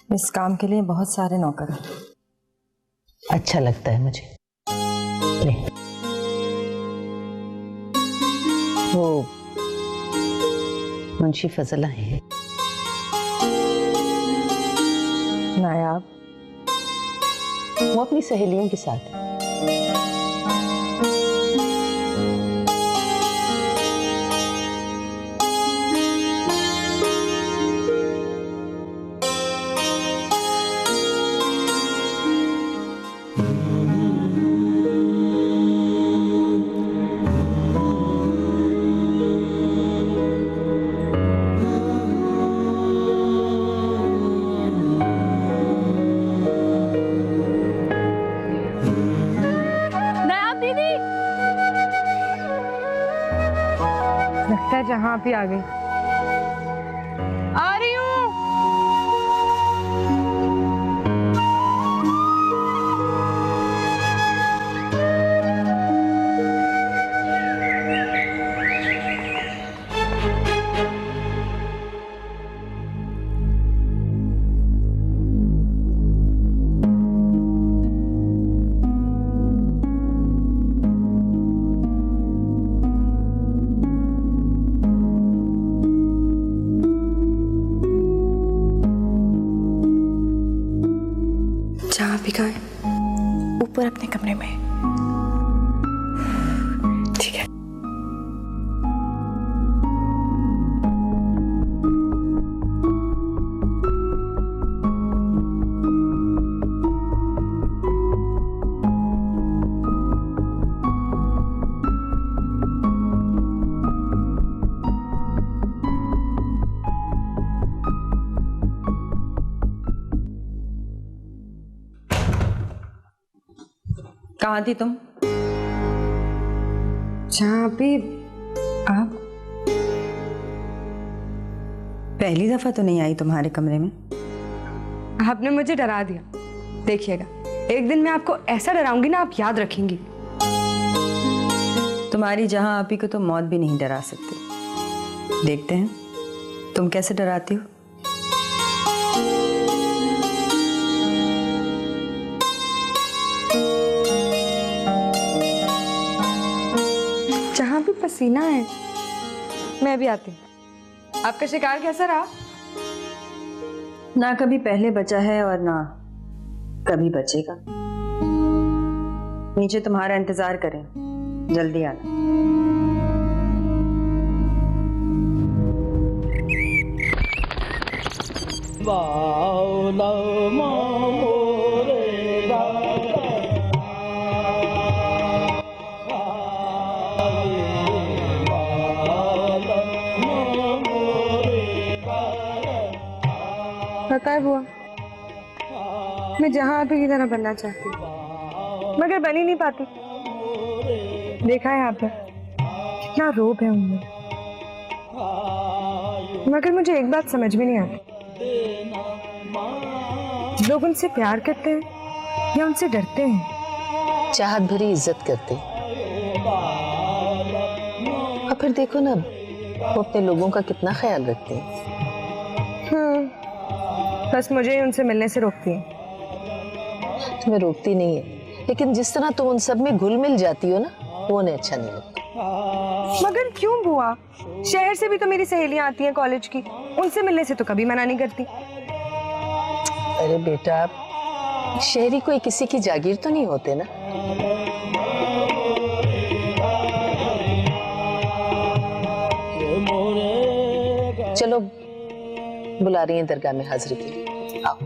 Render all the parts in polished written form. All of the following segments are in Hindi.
इस काम के लिए बहुत सारे नौकर हैं। अच्छा लगता है मुझे। ले। वो मुंशी फजल आए हैं। नायाब, वो अपनी सहेलियों के साथ। लगता है जहां भी आ गई। आ रही हूँ। जहाँ भी गए ऊपर अपने कमरे में। ठीक है। कहाँ थी तुम? जहाँ भी आप पहली दफा तो नहीं आई तुम्हारे कमरे में। आपने मुझे डरा दिया। देखिएगा एक दिन मैं आपको ऐसा डराऊंगी ना, आप याद रखेंगी। तुम्हारी जहां आपी को तो मौत भी नहीं डरा सकती। देखते हैं तुम कैसे डराती हो। जहां भी पसीना है मैं भी आती हूँ। आपका शिकार कैसा रहा? ना कभी पहले बचा है और ना कभी बचेगा। नीचे तुम्हारा इंतजार करें, जल्दी आना। पता है बुआ, मैं जहां आप की तरह बनना चाहती हूँ मगर बन ही नहीं पाती। देखा है आपने कितना रोब है उनमें, मगर मुझे एक बात समझ में नहीं आती, लोग उनसे प्यार करते हैं या उनसे डरते हैं? चाहत भरी इज्जत करते। और फिर देखो ना वो अपने लोगों का कितना ख्याल रखते हैं। बस मुझे ही उनसे मिलने से रोकती है। तुम्हें रोकती नहीं है, लेकिन जिस तरह तुम उन सब में घुल मिल जाती हो ना, वो उन्हें अच्छा नहीं लगता। मगर क्यों बुआ? शहर से भी तो मेरी सहेलियां आती हैं कॉलेज की, उनसे मिलने से तो कभी मना नहीं करती। अरे बेटा, शहरी कोई किसी की जागीर तो नहीं होते ना। चलो बुला रही हैं दरगाह में हाजिरी के लिए, आओ।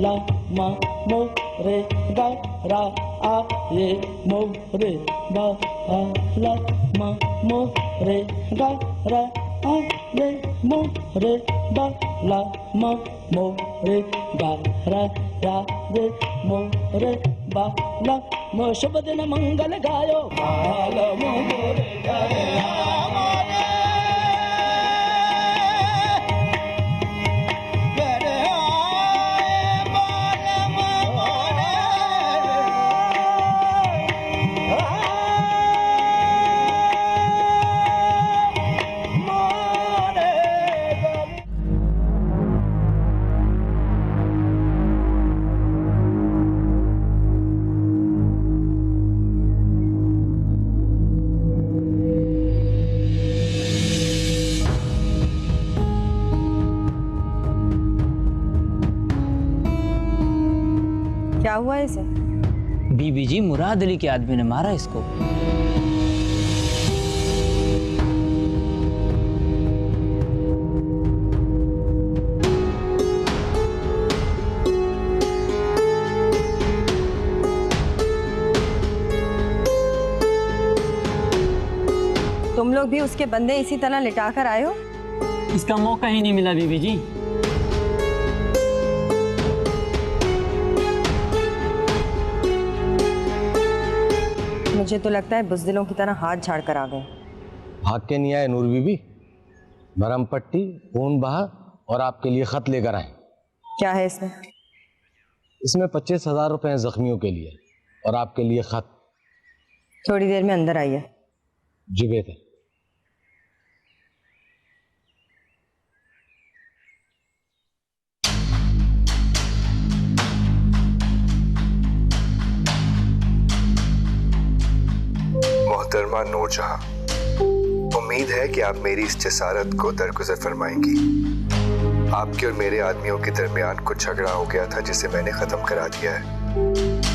ला मा मो रे गा रा आ ये मो रे गा ला मा मो रे गा रा आ ये मो रे गा ला मा मो रे गा रा रा रे मोरे बाला मो शुभ दिन मंगल गायो बाल मोरे क्या हुआ इसे? बीबी जी, मुराद अली के आदमी ने मारा इसको। तुम लोग भी उसके बंदे इसी तरह लिटा कर आए हो? इसका मौका ही नहीं मिला बीबी जी। मुझे तो लगता है बुज़दिलों की तरह हाथ झाड़ कर आ गए। भाग के नहीं आए नूर बीबी, मरहम पट्टी, खून बहा और आपके लिए खत लेकर आए। क्या है इसमें? इसमें 25,000 रुपए हैं जख्मियों के लिए और आपके लिए खत। थोड़ी देर में अंदर आइए। जी बेहतर। मोहतरमा नूरजहां, उम्मीद है कि आप मेरी इस जसारत को दरगुजर फरमाएंगी। आपके और मेरे आदमियों के दरमियान कुछ झगड़ा हो गया था जिसे मैंने खत्म करा दिया है।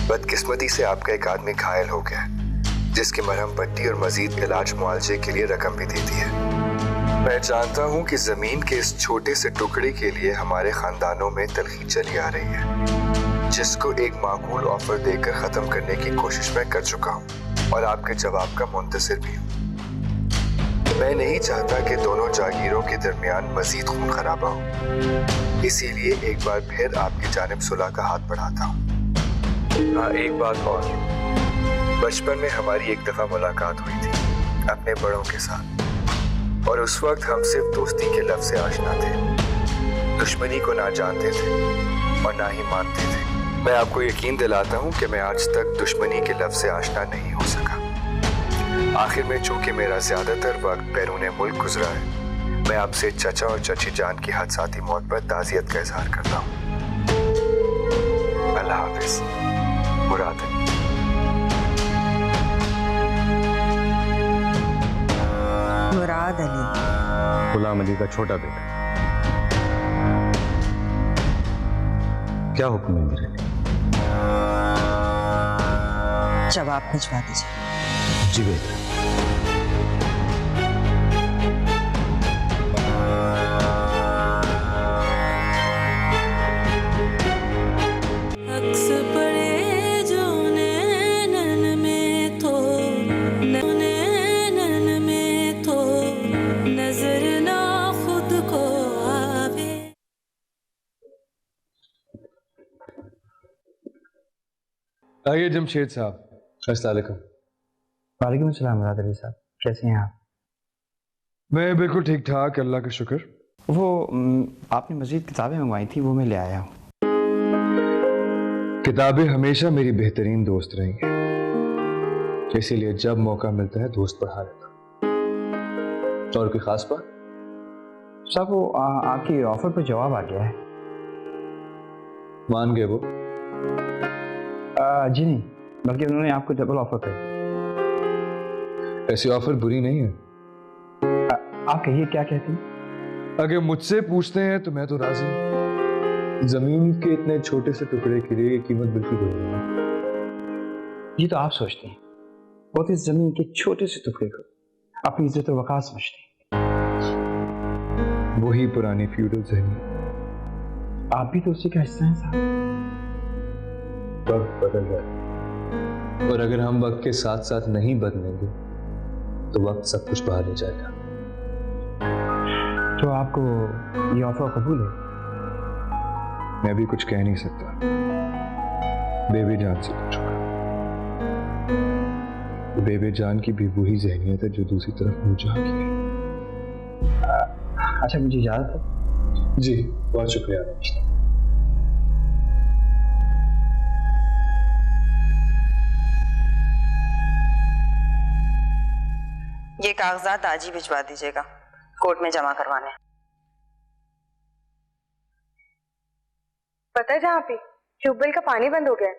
बदकिस्मती से आपका एक आदमी घायल हो गया जिसकी मरहम पट्टी और मजीद इलाज मुआवजे के लिए रकम भी दी थी है। मैं जानता हूं कि जमीन के इस छोटे से टुकड़े के लिए हमारे खानदानों में तलखी चली आ रही है, जिसको एक माकूल ऑफर देकर खत्म करने की कोशिश मैं कर चुका हूं और आपके जवाब का मुंतज़िर भी हूं। मैं नहीं चाहता कि दोनों जागीरों के दरमियान मजीद खून खराबा हो, इसीलिए एक बार फिर आपकी जानिब सुलह का हाथ बढ़ाता हूँ। हाँ, एक बात और, बचपन में हमारी एक दफा मुलाकात हुई थी अपने बड़ों के साथ और उस वक्त हम सिर्फ दोस्ती के लफ्ज़ से आशना थे, दुश्मनी को ना जानते थे और ना ही मानते थे। मैं आपको यकीन दिलाता हूँ कि मैं आज तक दुश्मनी के लफ्ज़ से आशना नहीं हो सका। आखिर में चूंकि मेरा ज्यादातर वक्त बैरून मुल्क गुजरा है, मैं आपसे चचा और चची जान की हादसाती मौत पर ताज़ियत का इजहार करता हूँ। अल्लाह हाफिज। मुराद अली। मुराद अली गुलाम अली का छोटा बेटा। क्या हुक्म है मेरे लिए? जवाब भिजवा दीजिए। जी बेटा। आइए जमशेद साहब। अस्सलाम वालेकुम। वालेकुम अस्सलाम मुराद अली साहब, कैसे हैं आप? मैं बिल्कुल ठीक ठाक, अल्लाह का शुक्र। वो आपने मज़ीद किताबें मंगवाई थी, वो मैं ले आया हूँ। किताबें हमेशा मेरी बेहतरीन दोस्त रही हैं, इसीलिए जब मौका मिलता है दोस्त पढ़ा लेता। और कोई खास बात? साहब वो आपकी ऑफर पर जवाब आ गया है। मान गए वो? जी नहीं, बल्कि उन्होंने आपको डबल ऑफर कर। ऐसी ऑफर बुरी नहीं है। आप कहिए क्या कहती हैं? अगर मुझसे पूछते हैं तो मैं तो राजी हूं। जमीन के इतने छोटे से टुकड़े के लिए कीमत बिल्कुल बुरी नहीं है। ये तो आप सोचते हैं, वो तो इस जमीन के छोटे से टुकड़े को अपनी इज्जत और वक़ार समझते हैं। वही पुरानी फ्यूडल जमीन। आप भी तो उसी का हिस्सा हैं साहब। वक्त बदल रहा है और अगर हम वक्त के साथ साथ नहीं बदलेंगे तो वक्त सब कुछ बहा ले जाएगा। तो आपको ये ऑफर कबूल है? मैं भी कुछ कह नहीं सकता। बेबी जान से पूछूंगा। बेबी जान की भी वही जहनियत है जो दूसरी तरफ नूरजहां की है। अच्छा मुझे याद है। जी बहुत शुक्रिया आदर्श। ये कागजात आज ही भिजवा दीजिएगा, कोर्ट में जमा करवाने हैं। पता है जहाँ पे ट्यूबवेल का पानी बंद हो गया है।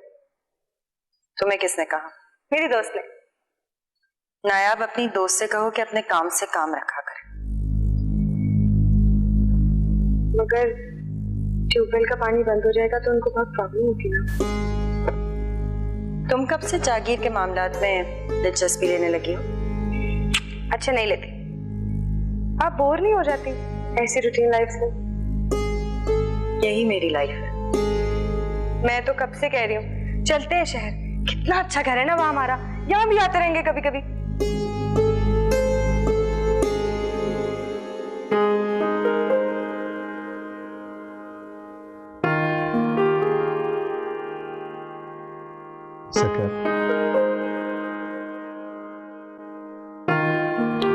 तुम्हें किसने कहा? मेरी दोस्त ने। नायाब, अपनी दोस्त से कहो कि अपने काम से काम रखा करे। मगर ट्यूबवेल का पानी बंद हो जाएगा तो उनको बहुत प्रॉब्लम होगी ना। तुम कब से जागीर के मामलात में दिलचस्पी लेने लगी हो? अच्छा नहीं लेती। आप बोर नहीं हो जाती ऐसी रूटीन लाइफ से? यही मेरी लाइफ है। मैं तो कब से कह रही हूँ चलते हैं शहर, कितना अच्छा घर है ना वहाँ हमारा, यहाँ भी आते रहेंगे कभी कभी।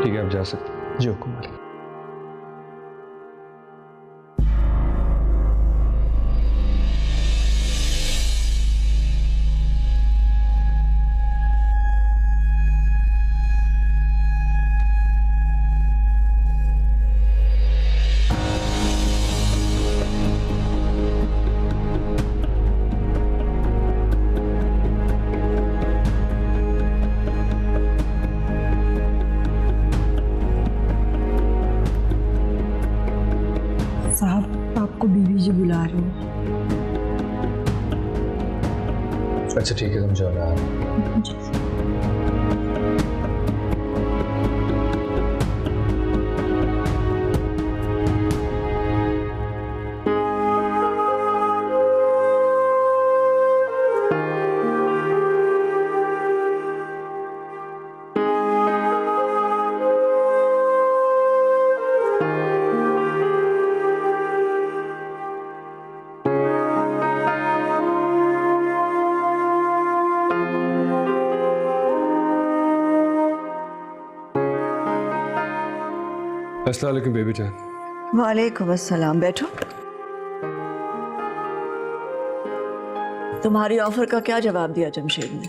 ठीक है आप जा सकते हैं। जी हुक्म है। साहब आपको बीवी जी बुला रही हैं। अच्छा ठीक है तुम जाओ ना। अस्सलाम वालेकुम बेबी जान। वालेकुम अस्सलाम, बैठो। तुम्हारी ऑफर का क्या जवाब दिया जमशेद ने?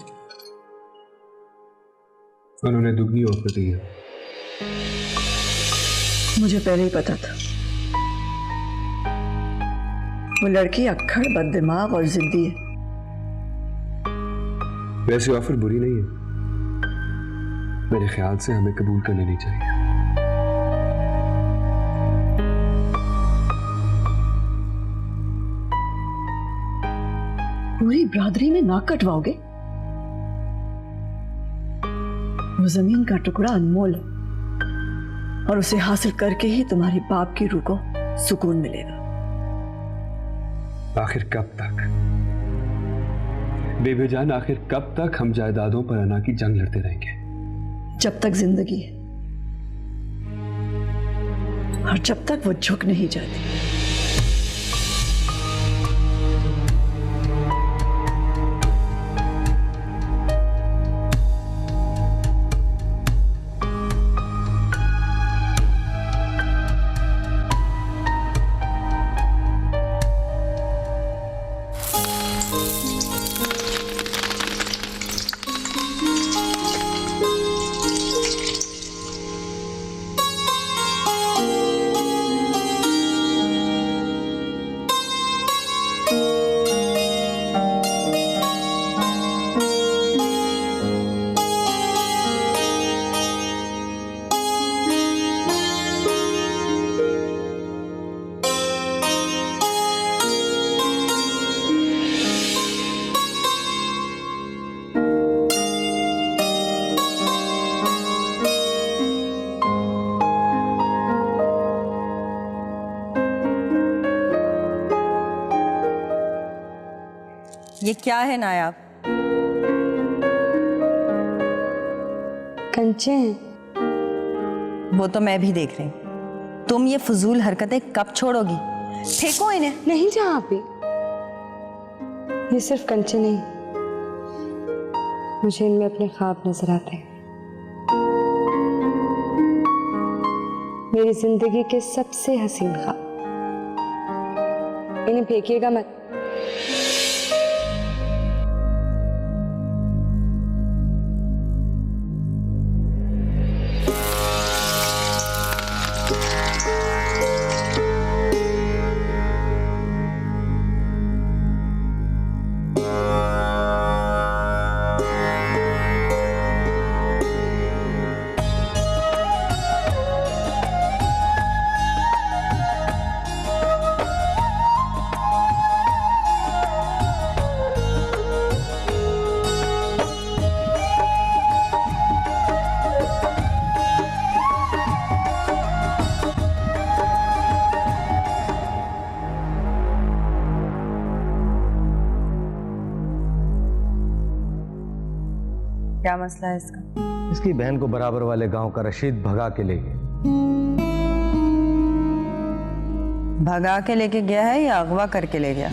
उन्होंने दुगनी ऑफर दी है। मुझे पहले ही पता था। वो लड़की अक्खड़, बददिमाग और जिद्दी है। वैसी ऑफर बुरी नहीं है, मेरे ख्याल से हमें कबूल कर लेनी चाहिए। पूरी बरादरी में नाक कटवाओगे? वो जमीन का टुकड़ा अनमोल है और उसे हासिल करके ही तुम्हारे बाप की रूह को सुकून मिलेगा। आखिर कब तक बेबी जान, आखिर कब तक हम जायदादों पर अना की जंग लड़ते रहेंगे? जब तक जिंदगी है और जब तक वो झुक नहीं जाती। ये क्या है नायाब? कंचे हैं। वो तो मैं भी देख रही हूँ। तुम ये फजूल हरकतें कब छोड़ोगी? फेंको इन्हें। नहीं जहाँ पे, ये सिर्फ कंचे नहीं, मुझे इनमें अपने ख्वाब नजर आते हैं, मेरी जिंदगी के सबसे हसीन ख्वाब। इन्हें फेंकिएगा मत। क्या मसला है इसका? इसकी बहन को बराबर वाले गांव का रशीद भगा के ले गया। भगा के लेके गया है या अगवा करके ले गया?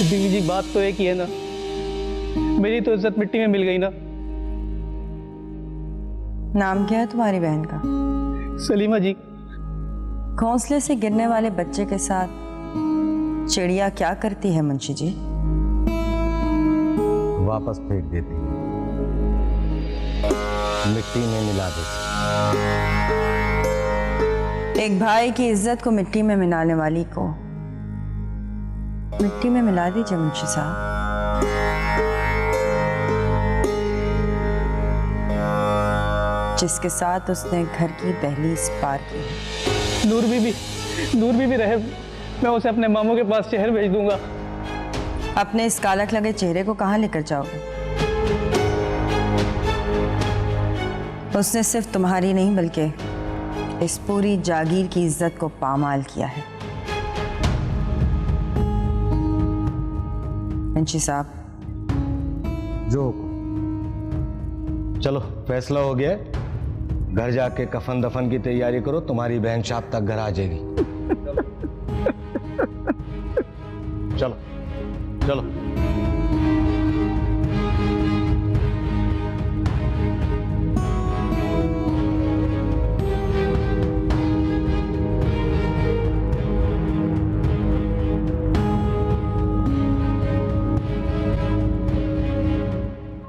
बीवी जी बात तो एक ही है ना, मेरी तो इज्जत मिट्टी में मिल गई ना। नाम क्या है तुम्हारी बहन का? सलीमा जी। घोंसले से गिरने वाले बच्चे के साथ चिड़िया क्या करती है मुंशी जी? वापस फेंक देती है, मिट्टी में मिला देती। एक भाई की इज्जत को मिट्टी में मिलाने वाली को मिट्टी में मिला दीजिए मुंशी साहब। जिसके साथ उसने घर की दहलीज पार की। नूर बीबी रहे, मैं उसे अपने मामू के पास शहर भेज दूंगा। अपने इस कालक लगे चेहरे को कहां लेकर जाओगे? उसने सिर्फ तुम्हारी नहीं बल्कि इस पूरी जागीर की इज्जत को पामाल किया है। मुंशी साहब, जो चलो फैसला हो गया, घर जाके कफन दफन की तैयारी करो, तुम्हारी बहन शाम तक घर आ जाएगी। चलो चलो।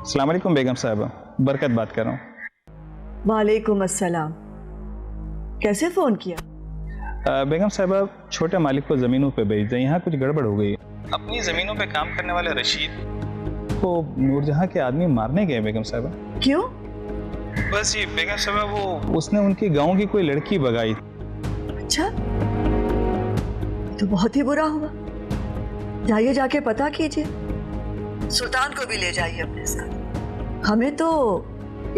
अस्सलाम वालेकुम बेगम साहबा, बरकत बात कर रहा हूँ। वालेकुम अस्सलाम। कैसे फोन किया? बेगम साहबा, छोटे मालिक को जमीनों पे भेज दें, यहाँ कुछ गड़बड़ हो गई है। अपनी जमीनों पे काम करने वाले रशीद को नूरजहां के आदमी मारने गए बेगम साहबा। क्यों? बस ये बेगम साहबा, वो उसने उनकी गांव की कोई लड़की भगाई। अच्छा, तो बहुत ही बुरा हुआ। जाइए, जाके पता कीजिए, सुल्तान को भी ले जाइए अपने साथ। हमें तो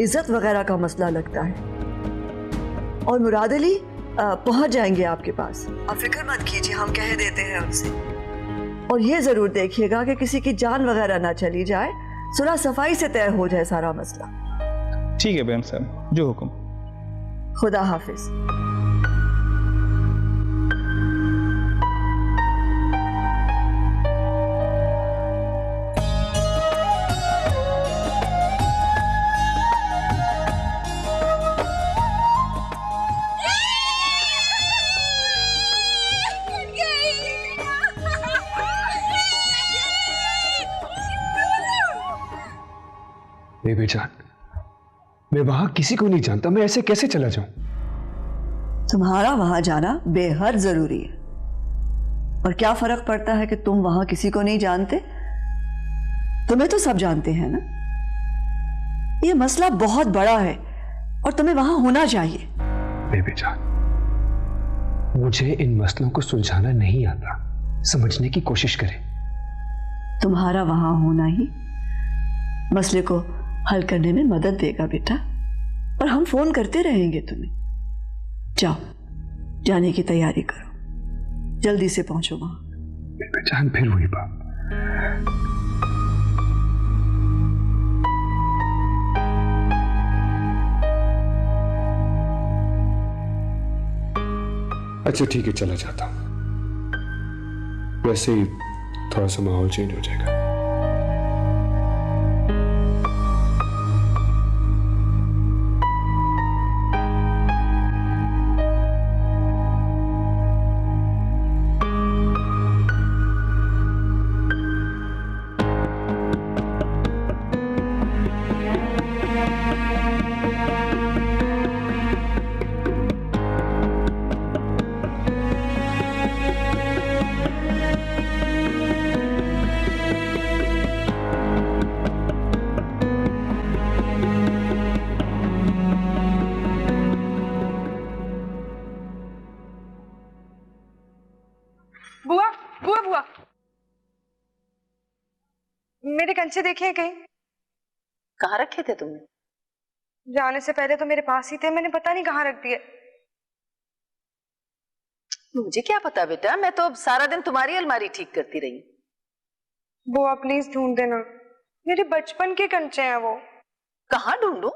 इज्जत वगैरह का मसला लगता है। और मुराद अली पहुंच जाएंगे आपके पास, आप फिक्र मत कीजिए, हम कह देते हैं उनसे। और ये जरूर देखिएगा कि किसी की जान वगैरह ना चली जाए, सुलह सफाई से तय हो जाए सारा मसला। ठीक है बेगम साहब, जो हुक्म। खुदा हाफिज। बेबी जान, मैं वहां किसी को नहीं जानता, मैं ऐसे कैसे चला जाऊं? तुम्हारा वहां जाना बेहद जरूरी है। और क्या फर्क पड़ता है कि तुम वहां किसी को नहीं जानते? तुम्हें तो सब जानते हैं ना। ये मसला बहुत बड़ा है और तुम्हें वहां होना चाहिए। बेबी जान, मुझे इन मसलों को सुलझाना नहीं आता, समझने की कोशिश करें। तुम्हारा वहां होना ही मसले को हल करने में मदद देगा बेटा, और हम फोन करते रहेंगे तुम्हें। जाओ, जाने की तैयारी करो, जल्दी से पहुंचो वहां। बेबी जान, फिर वही बात। अच्छा ठीक है, चला जाता हूं, वैसे ही थोड़ा सा माहौल चेंज हो जाएगा। बुआ बुआ, मेरे कंचे देखे हैं कहीं? कहाँ रखे थे तुमने? जाने से पहले तो मेरे पास ही थे, मैंने पता नहीं कहाँ रख दिए। मुझे क्या पता बेटा, मैं तो अब सारा दिन तुम्हारी अलमारी ठीक करती रही। बुआ प्लीज ढूंढ देना, मेरे बचपन के कंचे हैं वो। कहाँ ढूंढूं?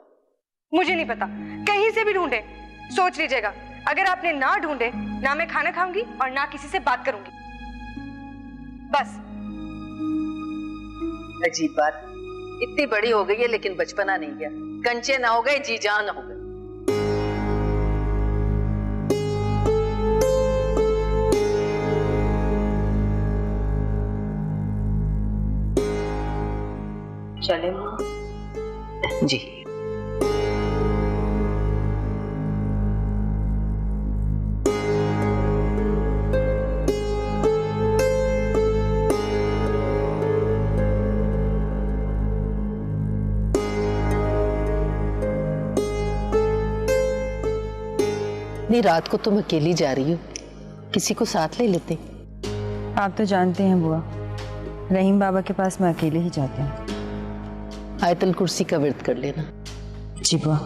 मुझे नहीं पता, कहीं से भी ढूंढे। सोच लीजिएगा, अगर आपने ना ढूंढे ना मैं खाना खाऊंगी और ना किसी से बात करूंगी, बस। अजीब बात, इतनी बड़ी हो गई है लेकिन बचपना नहीं गया। कंचे ना हो गए, जी जान हो गए। चले जी। इतनी रात को तुम अकेली जा रही हो, किसी को साथ ले लेते। आप तो जानते हैं बुआ, रहीम बाबा के पास मैं अकेले ही जाती हूँ। आयतल कुर्सी का व्रत कर लेना। जी बुआ।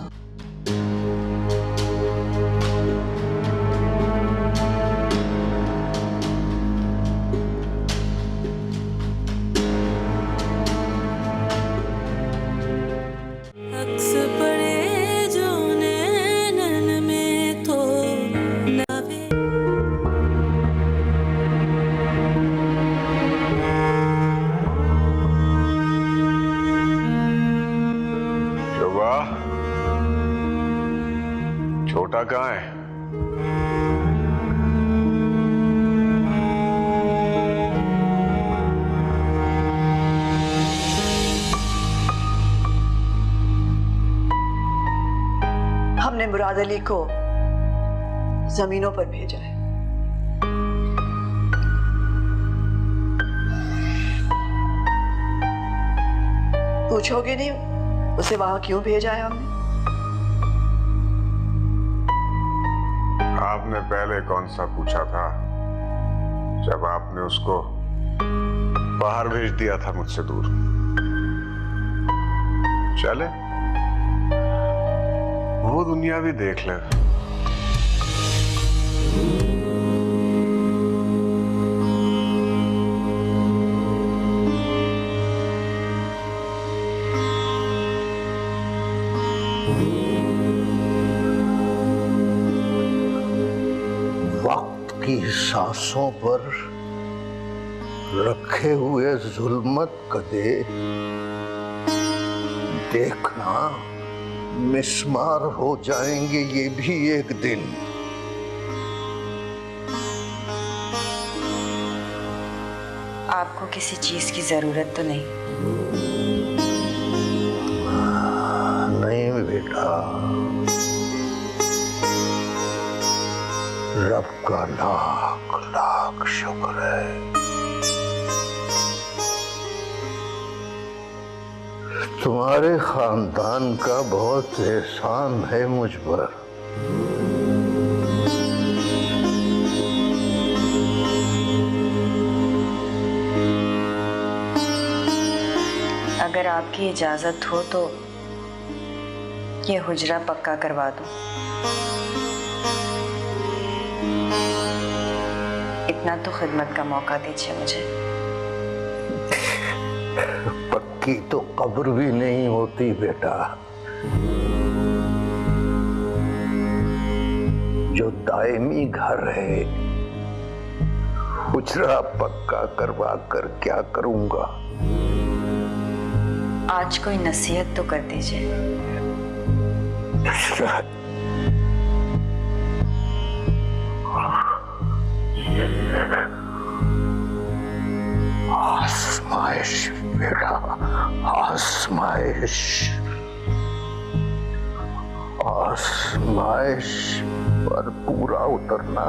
छोटा कहाँ है? हमने मुराद अली को जमीनों पर भेजा है। पूछोगे नहीं उसे वहां क्यों भेजा है हमने? आपने पहले कौन सा पूछा था जब आपने उसको बाहर भेज दिया था मुझसे दूर? चले वो दुनिया भी देख ले। वक्त की सांसों पर रखे हुए जुल्मत कदे देखना मिस्मार हो जाएंगे ये भी एक दिन। आपको किसी चीज की जरूरत तो नहीं? नहीं बेटा, रब का लाख लाख शुक्र है। तुम्हारे खानदान का बहुत एहसान है मुझ पर। अगर आपकी इजाजत हो तो ये हुजरा पक्का करवा दूं। इतना तो खिदमत का मौका दीजिए मुझे। पक्की तो कब्र भी नहीं होती बेटा, जो दायमी घर है। हुजरा पक्का करवा कर क्या करूंगा? आज कोई नसीहत तो कर दीजिए। आजमाइश बेटा, आजमाइश, आजमाइश पर पूरा उतरना।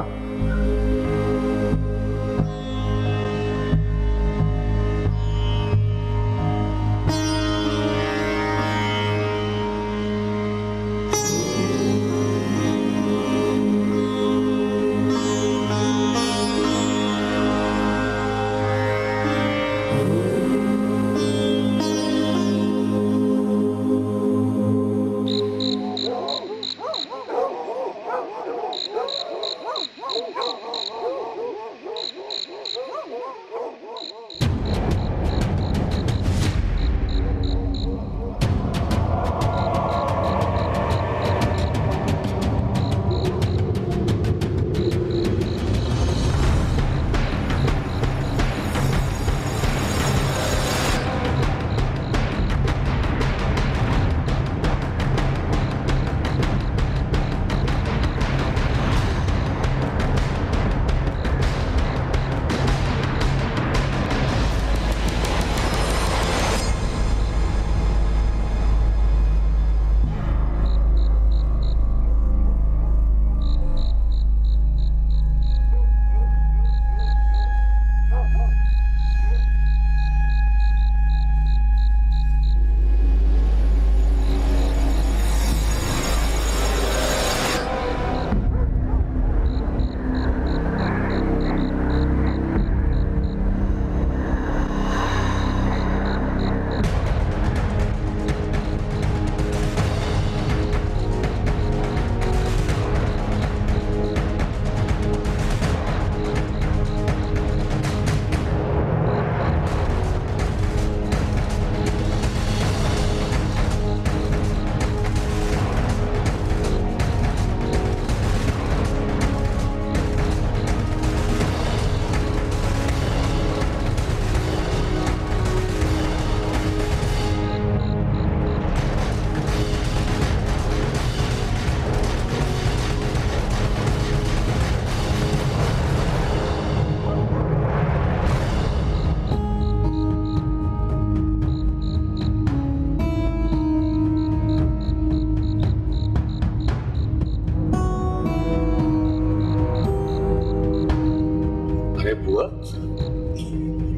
बुआ,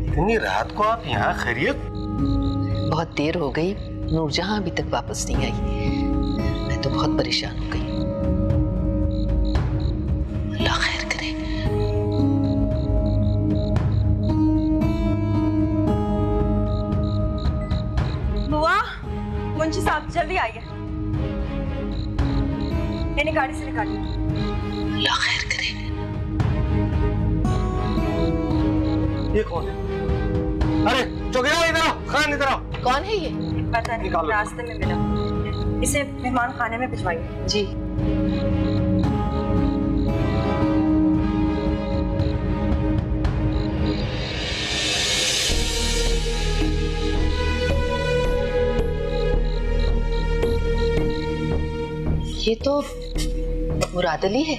इतनी रात को आप यहाँ खैरियत? बहुत देर हो गई, नूरजहां अभी तक वापस नहीं आई। मैं तो बहुत परेशान हो गई। अल्लाह खैर करे। बुआ, मुंशी साहब जल्दी आइए। मैंने गाड़ी से निकाली। अल्लाह खैर करे। ये कौन है? अरे चौकीदार इधर आओ, खान इधर आओ। कौन है ये? पता नहीं, रास्ते में मिला। इसे मेहमान खाने में भिजवाइए। जी। ये तो मुराद अली है।